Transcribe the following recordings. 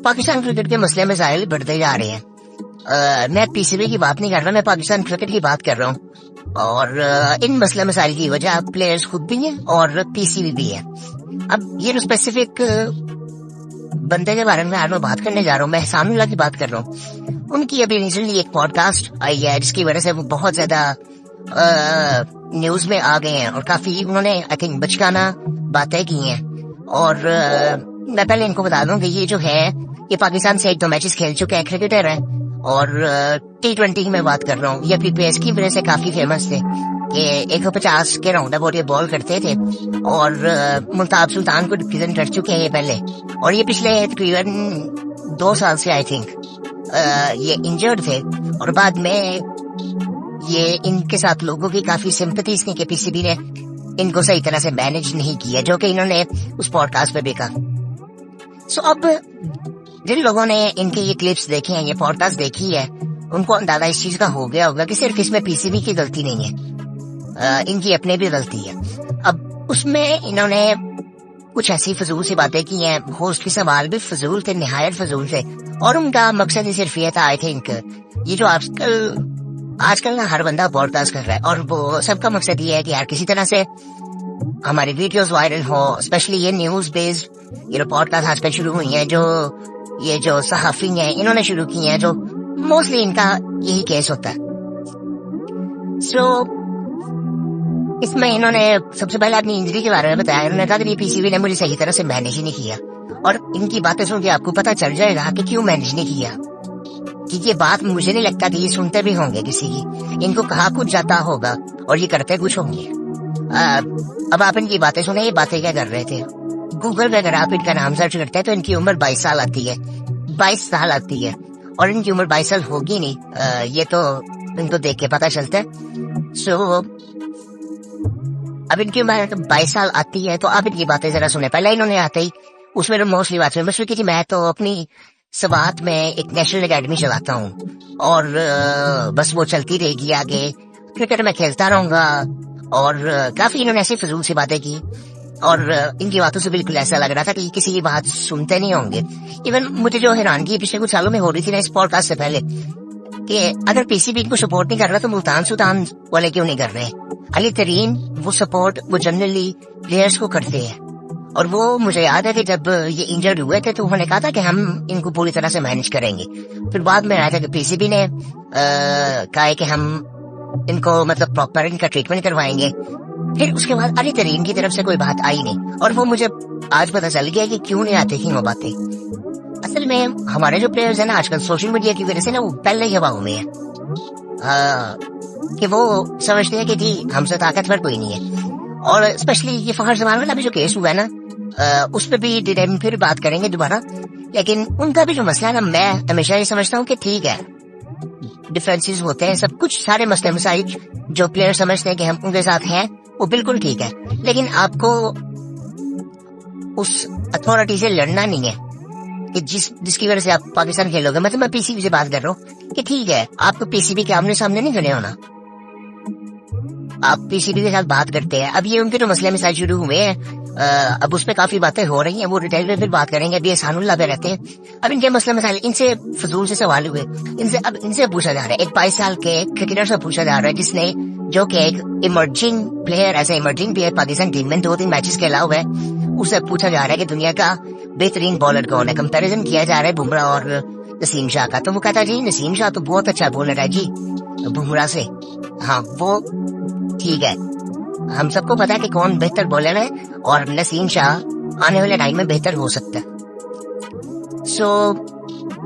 Pakistan cricket के मसले मसाइल बढ़ते जा रहे हैं। मैं पीसीबी की बात नहीं कर रहा, मैं पाकिस्तान क्रिकेट की बात कर रहा हूँ। और इन मसले मसाइल की वजह प्लेयर्स खुद भी हैं और पीसीबी भी है। अब ये स्पेसिफिक बंदे के बारे में आज मैं बात करने जा रहा हूँ, मैं एहसानुल्लाह की बात कर रहा हूँ। उनकी अभी रिसेंटली एक पॉडकास्ट आई है जिसकी वजह से वो बहुत ज्यादा न्यूज में आ गए हैं और काफी उन्होंने आई थिंक बचकाना बातें की हैं। और मैं पहले इनको बता दूं कि ये जो है ये पाकिस्तान से 1-2 मैचेस खेल चुके हैं क्रिकेटर है और T20 में बात कर रहा हूँ। ये अपनी पेस की वजह से काफी फेमस थे कि 150 के राउंड अब ये बॉल करते थे और मुल्ताब सुल्तान को रिप्रेजेंट कर चुके हैं ये पहले। और ये पिछले तकरीबन 2 साल से आई थिंक ये इंजर्ड थे और बाद में ये इनके साथ लोगों की काफी सिंपैथीज थी कि पीसीबी ने इनको सही तरह से मैनेज नहीं किया, जो कि इन्होंने उस पॉडकास्ट पे भी कहा। सो अब जिन लोगों ने इनके ये क्लिप्स देखे हैं, ये पॉडकास्ट देखी है, उनको अंदाजा इस चीज का हो गया होगा कि सिर्फ इसमें पीसीबी की गलती नहीं है, इनकी अपनी भी गलती है। अब उसमें इन्होंने कुछ ऐसी फजूल सी बातें की हैं, होस्ट के सवाल भी फजूल थे, निहायत फजूल थे और उनका मकसद ही सिर्फ ये था आई थिंक ये जो आजकल ना हर बंदा पॉडकास्ट कर रहा है और वो सबका मकसद ये है कि यार किसी तरह से हमारी वीडियोस वायरल हो। स्पेशली ये न्यूज बेस्ड ये पॉडकास्ट आजकल शुरू हुई है, जो सहाफी हैं इन्होंने शुरू की हैं, जो मोस्टली इनका यही केस होता है। सो इसमें इन्होंने सबसे पहले अपनी इंजरी के बारे में बताया। इन्होंने कहा कि पीसीबी ने मुझे सही तरह से मैनेज ही नहीं किया और इनकी बातें सुन के आपको पता चल जाएगा कि क्यों मैनेज नहीं किया। कि ये बात मुझे नहीं लगता कि ये सुनते भी होंगे किसी की, इनको कहा कुछ जाता होगा और ये करते कुछ होंगे। अब आप इनकी बातें सुने, ये बातें क्या कर रहे थे। गूगल पे अगर आप इनका नाम सर्च करते हैं तो इनकी उम्र 22 साल आती है, 22 साल आती है और इनकी उम्र 22 साल होगी नहीं, ये तो इनको देख के पता चलता है। सो अब इनकी उम्र 22 साल आती है तो आप इनकी बातें जरा सुने। पहले इन्होंने आते ही उसमें मोस्टली बात सुनी, बस की मैं तो अपनी सवात में एक नेशनल एकेडमी चलाता हूँ और बस वो चलती रहेगी आगे, क्रिकेट में खेलता रहूंगा। और काफी इन्होंने ऐसी फजूल सी बातें की और इनकी बातों से बिल्कुल ऐसा लग रहा था कि किसी की बात सुनते नहीं होंगे। इवन मुझे जो हैरानगी पिछले कुछ सालों में हो रही थी ना इस पॉडकास्ट से पहले कि अगर पीसीबी इनको सपोर्ट नहीं कर रहा तो मुल्तान सुल्तान वाले क्यों नहीं कर रहे। अली तरीन वो सपोर्ट वो जनरली प्लेयर्स को करते हैं और वो मुझे याद है कि जब ये इंजर्ड हुए थे तो उन्होंने कहा था कि हम इनको पूरी तरह से मैनेज करेंगे। फिर बाद में आया था कि पीसीबी ने कहा कि हम इनको मतलब प्रॉपर इनका ट्रीटमेंट करवाएंगे। फिर उसके बाद अली तरीन की तरफ से कोई बात आई नहीं और वो मुझे आज पता चल गया कि क्यों नहीं आती थी वो बातें। असल में हमारे जो प्लेयर्स है ना आजकल सोशल मीडिया की वजह से ना वो पहले ही हवाओं में है कि वो समझते हैं कि जी हमसे ताकतवर कोई नहीं है। और स्पेशली ये फखर जमान वाला भी जो केस हुआ है ना उस पर भी डिटेल फिर बात करेंगे दोबारा। लेकिन उनका भी जो मसला है ना, मैं हमेशा ये समझता हूँ कि ठीक है डिफरेंसेस होते हैं, सब कुछ सारे मसले मसाइल जो प्लेयर समझते हैं कि हम उनके साथ हैं वो बिल्कुल ठीक है, लेकिन आपको उस अथॉरिटी से लड़ना नहीं है कि जिसकी वजह से आप पाकिस्तान खेलोगे। मतलब मैं पीसीबी से बात कर रहा हूँ कि ठीक है आपको पीसीबी के आमने सामने नहीं खड़े होना, आप पीसीबी के साथ बात करते हैं। अब ये उनके जो मसले मसाइल शुरू हुए हैं अब उसपे काफी बातें हो रही हैं, वो डिटेल में फिर बात करेंगे। अभी एहसानुल्लाह पे रहते हैं। अब इनके मसले मसाइल इनसे फजूल से सवाल हुए, इनसे पूछा जा रहा है, एक 22 साल के क्रिकेटर से पूछा जा रहा है जिसने जो कि एक इमर्जिंग प्लेयर ऐसे इमर्जिंग प्लेयर पाकिस्तान टीम में 2-3 मैचेस के अलावा है, उससे पूछा जा रहा है कि दुनिया का बेहतरीन बॉलर कौन है। कंपैरिजन किया जा रहा है बुमराह और नसीम शाह का, तो वो कहता है जी नसीम शाह तो बहुत अच्छा बॉलर है जी बुमराह से। हाँ वो ठीक है, हम सबको पता है कि कौन बेहतर बॉलर है और नसीम शाह आने वाले टाइम में बेहतर हो सकता है। सो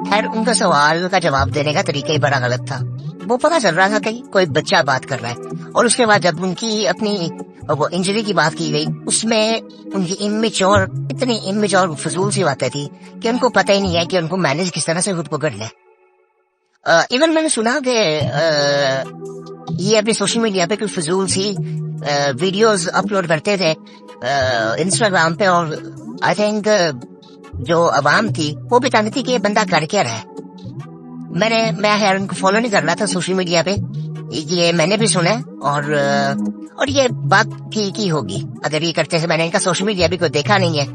खैर उनका सवाल का जवाब देने का तरीका ही बड़ा गलत था। वो पता चल रहा था कि कोई बच्चा बात कर रहा है और उसके बाद जब उनकी अपनी वो इंजरी की बात की गई उसमें उनकी इतनी इमेच्योर फजूल सी बातें थी कि उनको पता ही नहीं है कि उनको मैनेज किस तरह से खुद को करना है। इवन मैंने सुना कि ये अपने सोशल मीडिया पे कोई फजूल सी वीडियोस अपलोड करते थे इंस्टाग्राम पे और आई थिंक जो अवाम थी वो बताती थी कि ये बंदा कर क्या रहा है। मैं यार उनको फॉलो नहीं कर रहा था सोशल मीडिया पे, ये मैंने भी सुना और ये बात ठीक ही होगी अगर ये करते हैं। मैंने इनका सोशल मीडिया भी कोई देखा नहीं है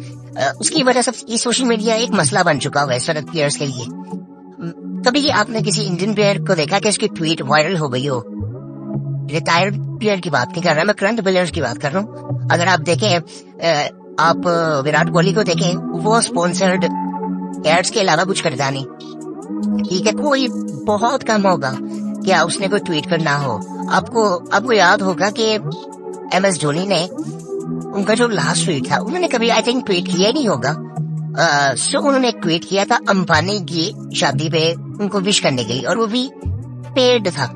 उसकी वजह से ये सोशल मीडिया एक मसला बन चुका हुआ है इस वक्त प्लेयर्स के लिए। कभी आपने किसी इंडियन प्लेयर को देखा कि उसकी ट्वीट वायरल हो गई हो? रिटायर्ड प्लेयर की बात नहीं कर रहा मैं, करंट प्लेयर्स की बात कर रहा हूँ। अगर आप देखें, आप विराट कोहली को देखें, वो स्पॉन्सर्ड एड्स के अलावा कुछ करता नहीं, ठीक है। कोई बहुत कम होगा क्या उसने कोई ट्वीट करना हो। आपको याद होगा कि MS धोनी ने उनका जो लास्ट ट्वीट था, उन्होंने कभी आई थिंक ट्वीट किया ही नहीं होगा। सो उन्होंने एक ट्वीट किया था अंबानी की शादी पे उनको विश करने के लिए, और वो भी पेड था,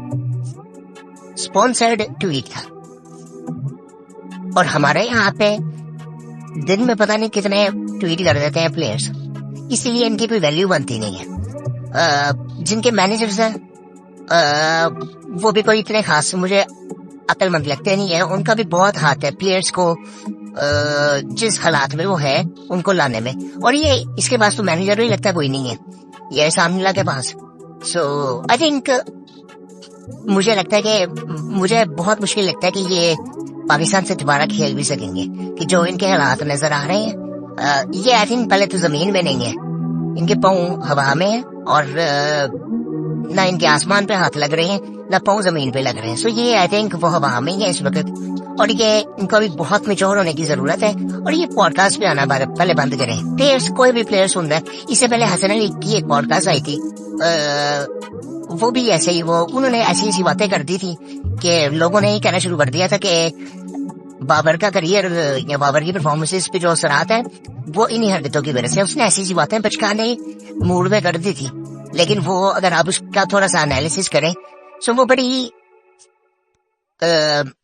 स्पॉन्सर्ड ट्वीट था। और हमारे यहाँ पे दिन में पता नहीं कितने ट्वीट कर देते हैं प्लेयर्स, इसीलिए इनकी कोई वैल्यू बनती नहीं है। जिनके मैनेजर्स हैं वो भी कोई इतने खास मुझे अक्लमंद लगते नहीं है। उनका भी बहुत हाथ है प्लेयर्स को जिस हालात में वो है उनको लाने में, और ये इसके पास तो मैनेजर भी लगता है कोई नहीं है, ये सामने के पास। सो आई थिंक मुझे लगता है कि मुझे बहुत मुश्किल लगता है कि ये पाकिस्तान से दोबारा खेल भी सकेंगे, कि जो इनके हालात नजर आ रहे हैं। ये आई थिंक पहले तो जमीन में नहीं है, इनके पाँव हवा में है, और ना इनके आसमान पे हाथ लग रहे हैं, ना पाँव जमीन पे लग रहे हैं। सो ये आई थिंक वो हवा में ही है इस वक्त, और ये इनको भी बहुत मैच्योर होने की जरूरत है। और ये पॉडकास्ट पे आना पहले बंद करें। प्लेयर्स, कोई भी प्लेयर सुन रहा है, इससे पहले हसन अली की एक पॉडकास्ट आई थी, वो भी ऐसे ही, उन्होंने ऐसी बातें कर दी थी कि लोगों ने ही कहना शुरू कर दिया था कि बाबर का करियर या बाबर की परफॉर्मेंसेस पे जो असरात है वो इन्हीं हरकतों की वजह से। उसने ऐसी बातें बचकाने मूड में कर दी थी, लेकिन वो अगर आप उसका थोड़ा सा एनालिसिस करें तो वो बड़ी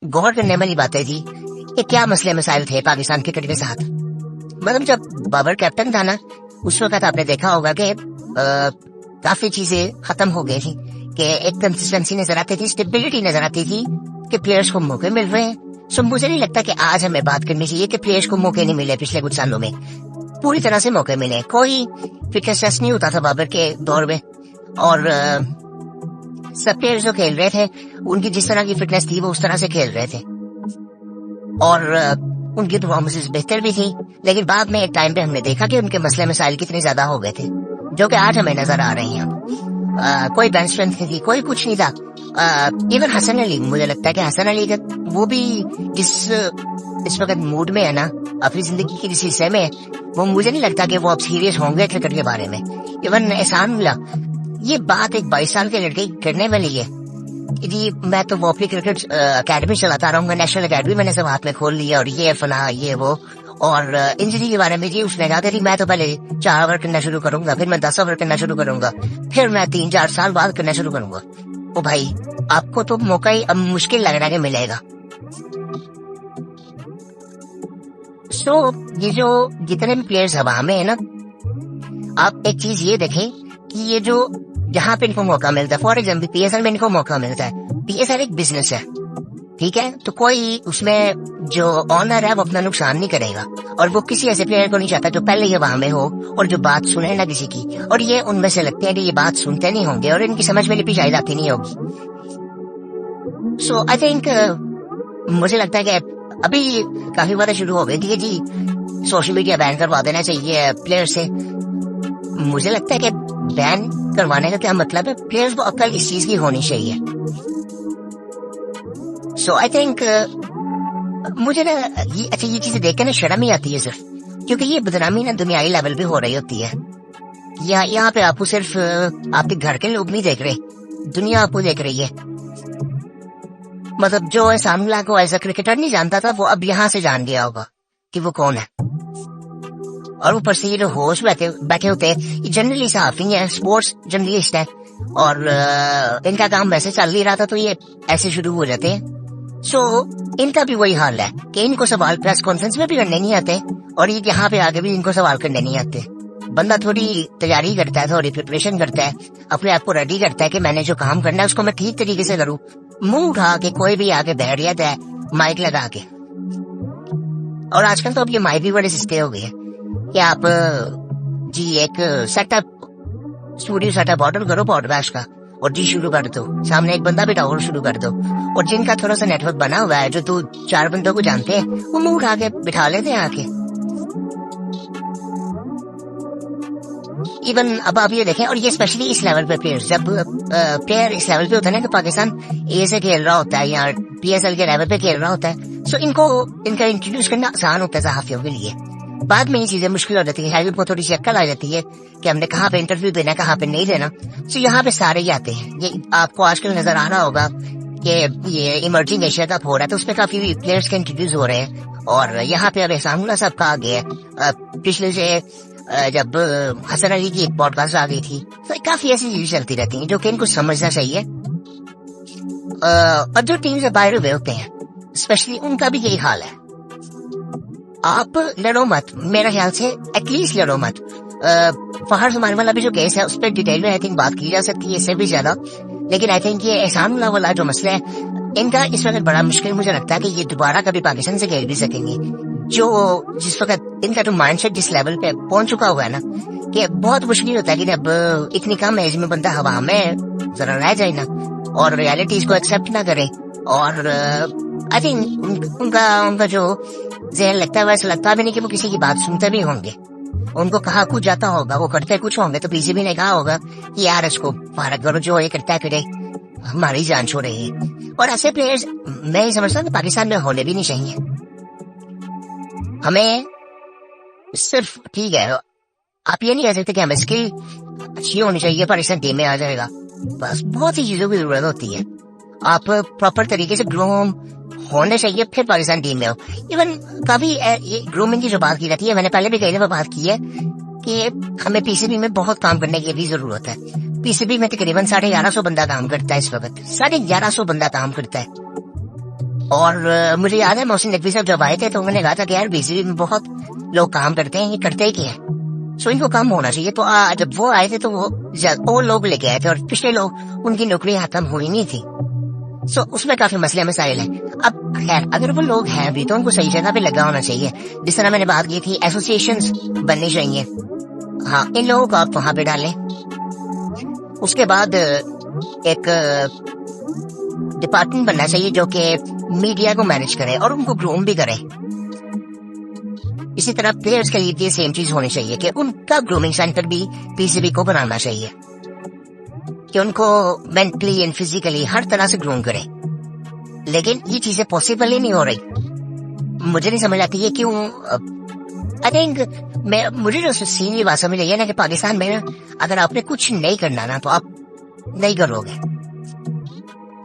गौर करने वाली बातें थी कि क्या मसले मसाइल थे पाकिस्तान क्रिकेट के साथ। मतलब जब बाबर कैप्टन था ना, उस वक्त आपने देखा होगा कि काफी चीजें खत्म हो गई थी, कि एक कंसिस्टेंसी नजर आती थी, स्टेबिलिटी नजर आती थी, कि प्लेयर्स को मौके मिल रहे हैं। सो मुझे नहीं लगता कि आज हमें बात करनी चाहिए कि प्लेयर्स को मौके नहीं मिले पिछले कुछ सालों में, पूरी तरह से मौके मिले। कोई फिटनेस नहीं होता था बाबर के दौर में, और सब प्लेयर्स जो खेल रहे थे उनकी जिस तरह की फिटनेस थी वो उस तरह से खेल रहे थे, और उनकी परफॉर्मेंसेस बेहतर भी थी। लेकिन बाद में एक टाइम पे हमने देखा कि उनके मसले मसाइल कितने ज्यादा हो गए थे, जो कि आज हमें नजर आ रहे हैं। कोई बेंच स्ट्रेंथ नहीं थी, कोई कुछ नहीं था। इवन हसन अली, मुझे लगता है कि हसन अली का वो भी इस वक्त मूड में है ना, अपनी जिंदगी के जिस हिस्से में, वो मुझे नहीं लगता कि वो अब सीरियस होंगे क्रिकेट के बारे में। इवन एहसान उल्लाह, ये बात एक 22 साल के लड़के करने वाली है जी, मैं तो वो अपनी क्रिकेट अकेडमी चलाता रहूंगा, नेशनल अकेडमी मैंने सब हाथ में खोल लिया, और ये फला ये वो। और इंजरी के बारे में जी उसने कहा कि मैं तो पहले 4 ओवर करना शुरू करूंगा, फिर मैं 10 ओवर करना शुरू करूंगा, फिर मैं 3-4 साल बाद करना शुरू करूंगा। ओ भाई, आपको तो मौका ही अब मुश्किल लग रहा है कि मिलेगा। सो ये जो जितने भी प्लेयर्स हवा में है ना, आप एक चीज ये देखें कि ये जो जहाँ पे इनको मौका मिलता है, फॉर एग्जाम्पल PSL में इनको मौका मिलता है, PSL एक बिजनेस है, ठीक है। तो कोई उसमें जो ऑनर है वो अपना नुकसान नहीं करेगा, और वो किसी ऐसे प्लेयर को नहीं चाहता जो पहले ही वहां में हो और जो बात सुने ना किसी की। और ये उनमें से लगते हैं कि ये बात सुनते नहीं होंगे और इनकी समझ में लिपी शायद आती नहीं होगी। सो आई थिंक मुझे लगता है कि अभी काफी बातें शुरू हो गई थी जी सोशल मीडिया बैन करवा देना चाहिए प्लेयर से। मुझे लगता है कि बैन करवाने का क्या मतलब है, प्लेयर्स को अक्ल इस चीज की होनी चाहिए। सो आई थिंक मुझे ना ये चीजें देखकर ना शर्म ही आती है सिर्फ, क्योंकि ये बदनामी ना दुनियाई लेवल पे हो रही होती है। यहाँ पे आपको सिर्फ आपके घर के लोग नहीं देख रहे, दुनिया आपको देख रही है। मतलब जो सामला को एज अ क्रिकेटर नहीं जानता था, वो अब यहाँ से जान गया होगा कि वो कौन है। और ऊपर से ये जो होस्ट बैठे होते हैं, जनरली सहाफी है, स्पोर्ट्स जर्नलिस्ट है, और इनका काम वैसे चल ही रहा था तो ये ऐसे शुरू हो जाते हैं। सो इनका भी वही हाल है कि इनको सवाल प्रेस कॉन्फ्रेंस में भी करने नहीं आते, और ये यहाँ पे आगे भी इनको सवाल करने नहीं आते। बंदा थोड़ी तैयारी करता है, थोड़ी प्रिपरेशन करता है, अपने आप को रेडी करता है कि मैंने जो काम करना है उसको मैं ठीक तरीके से करूँ। मुंह उठा के कोई भी आके बैठ जाता है माइक लगा के। और आजकल तो अब ये माइक भी बड़े सस्ते हो गए कि आप जी एक सेटअप स्टूडियो सेटअप ऑर्डर करो पॉडकास्ट का और जी शुरू कर दो, सामने एक बंदा बिठाओ और शुरू कर दो। और जिनका थोड़ा सा नेटवर्क बना हुआ है, जो 2-4 बंदों को जानते हैं, वो मुंह उठा के बिठा लेते हैं आके। इवन अब आप ये देखें, और ये स्पेशली इस लेवल पे प्लेयर्स, जब प्लेयर इस लेवल पे होता है ना कि पाकिस्तान ए से खेल रहा होता है या PSL के लेवल पे खेल रहा होता है, सो इनका इंट्रोड्यूस करना आसान होता है सहाफियों के लिए। बाद में ये चीजें मुश्किल हो जाती है, हैवी को थोड़ी सी अक्ल आ जाती है कि हमने कहाँ पे इंटरव्यू देना, कहाँ पे नहीं देना। सो यहाँ पे सारे ही आते हैं। ये आपको आजकल नजर आ रहा होगा कि ये इमर्जिंग एशिया कप हो रहा है, तो उसमें काफी प्लेयर्स के इंट्रोड्यूस हो रहे हैं। और यहाँ पे अब एहसानुल्लाह साहब का आ गया है। पिछले से जब हसन अली की एक पॉडकास्ट आ गई थी, तो काफी ऐसी चीजें चलती रहती हैं जो कि इनको समझना चाहिए। और जो टीम से बाहर हुए होते हैं स्पेशली, उनका भी यही हाल है। आप लड़ो मत, मेरा ख्याल से एटलीस्ट लड़ो मत। फहर जुमान वाला भी जो केस है उस पर डिटेल में आई थिंक बात की जा सकती है इससे भी ज्यादा, लेकिन आई थिंक ये एहसानुल्लाह वाला जो मसला है इनका इस वक्त बड़ा मुश्किल मुझे लगता है कि ये दोबारा कभी पाकिस्तान से खेल भी सकेंगे। जो जिस वक्त इनका जो माइंडसेट जिस लेवल पे पहुंच चुका हुआ है ना, कि बहुत मुश्किल होता है कि जब इतनी कम एज में बंदा हवा में जरा रह जाए ना और रियलिटीज को एक्सेप्ट ना करे। और आई थिंक उनका जो जहन लगता है वैसे लगता भी नहीं कि वो किसी की बात सुनते भी होंगे। उनको कहा कुछ जाता होगा, वो करते कुछ होंगे, तो PCB ने कहा होगा कि यार इसको फारग करो, जो ये करता है फिरे हमारी जान छोड़े है। और ऐसे प्लेयर्स मैं ही समझता हूँ कि पाकिस्तान में होने भी नहीं चाहिए। हमें सिर्फ ठीक है, आप ये नहीं कह सकते कि हमें स्किल अच्छी होनी चाहिए पाकिस्तान टीम में आ जाएगा, बस बहुत सी चीजों की जरूरत होती है। आप प्रॉपर तरीके से ग्रूम होने चाहिए फिर पाकिस्तान टीम में हो। इवन काफी ग्रूमिंग की जो बात की जाती है, मैंने पहले भी कई दफा बात की है कि हमें PCB में बहुत काम करने की भी जरूरत है। PCB में तकरीबन 1150 बंदा काम करता है इस वक्त, 1150 बंदा काम करता है। और मुझे याद है मोहसिन नकवी साहब जब आए थे तो उन्होंने कहा था कि यार PCB में बहुत लोग काम करते हैं, ये करते ही क्या है, सो इनको काम होना चाहिए। तो जब वो आए थे तो वो लोग लेके आए थे और पिछले लोग उनकी नौकरी खत्म हुई नहीं थी। सो उसमें काफी मसले मसाइल हैं। अब खैर अगर वो लोग हैं भी तो उनको सही जगह पे लगा होना चाहिए। जिस तरह मैंने बात की थी, एसोसिएशंस बननी चाहिए। हाँ, इन लोगों को आप वहां पे डालें। उसके बाद एक डिपार्टमेंट बनना चाहिए जो कि मीडिया को मैनेज करे और उनको ग्रूम भी करे। इसी तरह प्लेयर्स के लिए भी सेम चीज होनी चाहिए कि उनका ग्रूमिंग सेंटर भी PCB को बनाना चाहिए कि उनको मेंटली एंड फिजिकली हर तरह से ग्रूम करे। लेकिन ये चीजें पॉसिबल ही नहीं हो रही। मुझे नहीं समझ आती है क्यों। आई थिंक मुझे जो सीन की बात समझ आई है ना कि पाकिस्तान में अगर आपने कुछ नहीं करना ना तो आप नहीं करोगे,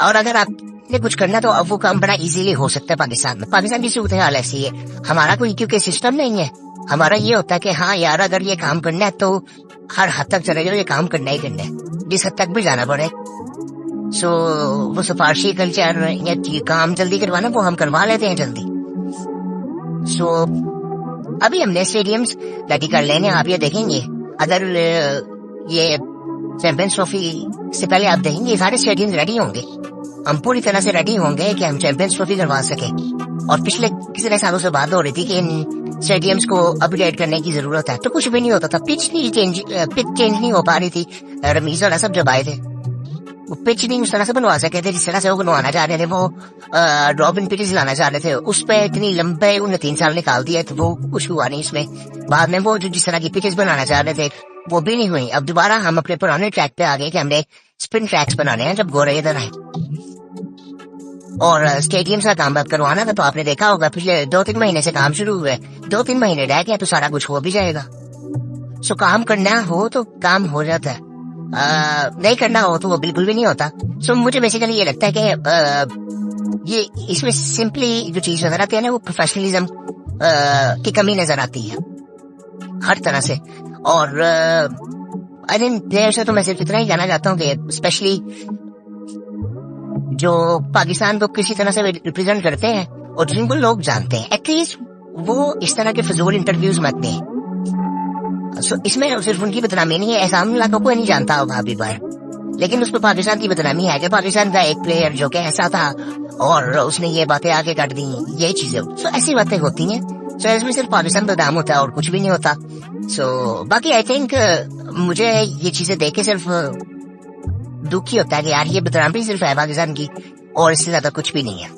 और अगर आपने कुछ करना तो अब वो काम बड़ा इजीली हो सकता है पाकिस्तान में। पाकिस्तान की सूरत हाल ऐसी है, हमारा कोई क्योंकि सिस्टम नहीं है। हमारा ये होता है कि हाँ यार अगर ये काम करना है तो हर हद तक चले जाओ, ये काम करना ही करना है, जिस हद तक भी जाना पड़े। सो वो सिफारशी कल्चर या काम जल्दी करवाना वो हम करवा लेते हैं जल्दी। सो अभी हमने स्टेडियम्स रेडी कर लेने। आप ये देखेंगे अगर ये चैंपियंस ट्रॉफी से पहले आप देखेंगे सारे स्टेडियम रेडी होंगे, हम पूरी तरह से रेडी होंगे कि हम चैंपियंस ट्रॉफी करवा सके। और पिछले कितने सालों से बात हो रही थी कि इन स्टेडियम्स को अपग्रेड करने की जरूरत है, तो कुछ भी नहीं होता था। पिच चेंज नहीं हो पा रही थी। रमीज वाला सब जब आए थे वो पिच नहीं उस तरह से बनवा सके थे जिस तरह से वो बनवाना चाह रहे थे। वो ड्रॉप-इन पिचेस लाना चाह रहे थे, उस पे इतनी लंबे उन्हें 3 साल निकाल दिया, तो वो कुछ हुआ नहीं इसमें। बाद में वो जो जिस तरह की पिचेस बनाना चाह रहे थे वो भी नहीं हुई। अब दोबारा हम अपने पुराने ट्रैक पे आ गए कि हमने स्पिन ट्रैक्स बनाने हैं जब गोरे इधर आए। और स्टेडियम का काम अब करवाना था, तो आपने देखा होगा पिछले 2-3 महीने से काम शुरू हुए, 2-3 महीने रह गए तो सारा कुछ हो भी जाएगा। सो काम करना हो तो काम हो जाता है, नहीं करना हो तो वो बिल्कुल भी नहीं होता। सो मुझे बेसिकली ये लगता है कि ये इसमें सिंपली जो चीज नजर आती है ना वो प्रोफेशनलिज्म की कमी नजर आती है हर तरह से। और आई थिंक प्लेयर से तो मैं सिर्फ इतना ही कहना चाहता हूँ कि स्पेशली जो पाकिस्तान को किसी तरह से रिप्रेजेंट करते हैं और जिनको लोग जानते हैं, एटलीस्ट वो इस तरह के फजूल इंटरव्यूज मत दें। इसमें सिर्फ उनकी बदनामी नहीं है, एहसानुल्लाह को कोई नहीं जानता होगा अभी बार, लेकिन उसको पाकिस्तान की बदनामी है कि पाकिस्तान का एक प्लेयर जो कि ऐसा था और उसने ये बातें आगे काट दी, यही चीजें। सो ऐसी बातें होती हैं। सो इसमें सिर्फ पाकिस्तान बदनाम होता है और कुछ भी नहीं होता। सो बाकी आई थिंक मुझे ये चीजें देख के सिर्फ दुखी होता है कि यार ये बदनामी सिर्फ है पाकिस्तान की और इससे ज्यादा कुछ भी नहीं है।